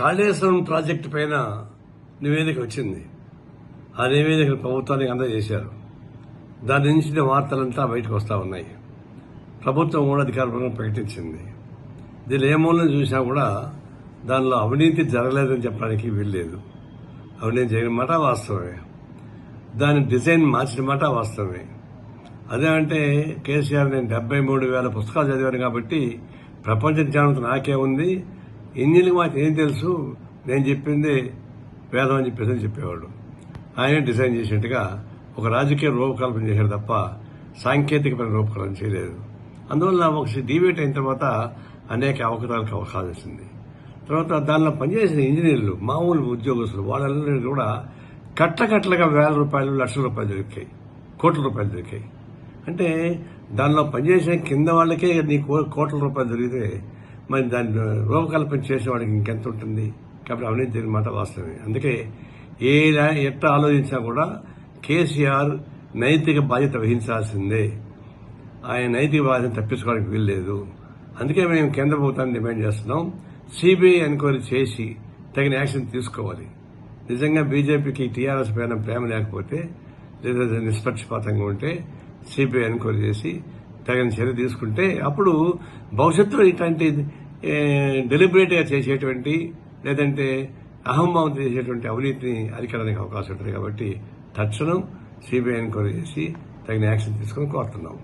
Kaleshwaram project పైన నివేదిక వచ్చింది. ఆ నివేదికను ప్రభుత్వానికి అందజేశారు. దాని నుంచి వార్తలంతా బయటకు వస్తూ ఉన్నాయి. ప్రభుత్వం కూడా అధికారికంగా ప్రకటించింది. దీని ఏ మూలం చూసినా కూడా దానిలో అవినీతి జరగలేదని చెప్పడానికి వీల్లేదు. అవినీతి జరిగిన మాట వాస్తవమే, దాని డిజైన్ మార్చిన మాట వాస్తవమే. అదే అంటే కేసీఆర్ నేను 73,000 పుస్తకాలు చదివాను కాబట్టి ప్రపంచ జ్ఞానం నాకే ఉంది, ఇంజనీర్కి మాకు ఏం తెలుసు, నేను చెప్పింది వేదం అని చెప్పేవాడు. ఆయన డిజైన్ చేసినట్టుగా ఒక రాజకీయ రూపకల్పన చేశాడు తప్ప సాంకేతికమైన రూపకల్పన చేయలేదు. అందువల్ల ఒక డిబేట్ అయిన తర్వాత అనేక అవకరాలకు అవకాశం వచ్చింది. తర్వాత దానిలో పనిచేసిన ఇంజనీర్లు, మామూలు ఉద్యోగస్తులు, వాళ్ళందరినీ కూడా కట్లగా వేల రూపాయలు, లక్షల రూపాయలు దొరికాయి, కోట్ల రూపాయలు దొరికాయి. అంటే దానిలో పనిచేసిన కింద వాళ్ళకే నీ కోట్ల రూపాయలు దొరికితే మరి దాన్ని రూపకల్పన చేసే వాడికి ఇంకెంత ఉంటుంది. కాబట్టి అవినీతి జరిగిన మాట వాస్తవమే. అందుకే ఎట్లా ఆలోచించినా కూడా కేసీఆర్ నైతిక బాధ్యత వహించాల్సిందే. ఆయన నైతిక బాధ్యత తప్పించుకోవడానికి వీల్లేదు. అందుకే మేము కేంద్ర ప్రభుత్వాన్ని డిమాండ్ చేస్తున్నాం, సిబిఐ ఎంక్వైరీ చేసి తగిన యాక్షన్ తీసుకోవాలి. నిజంగా బీజేపీకి టీఆర్ఎస్ పైన ప్రేమ లేకపోతే లేదా నిష్పక్షపాతంగా ఉంటే సిబిఐ ఎంక్వైరీ చేసి తగిన చర్య తీసుకుంటే అప్పుడు భవిష్యత్తులో ఇట్లాంటి డెలిబరేట్గా చేసేటువంటి లేదంటే అహంభావం చేసేటువంటి అవినీతిని అరికడానికి అవకాశం ఉంటుంది. కాబట్టి తక్షణం సిబిఐ ఎంక్వైరీ చేసి తగిన యాక్షన్ తీసుకుని కోరుతున్నాం.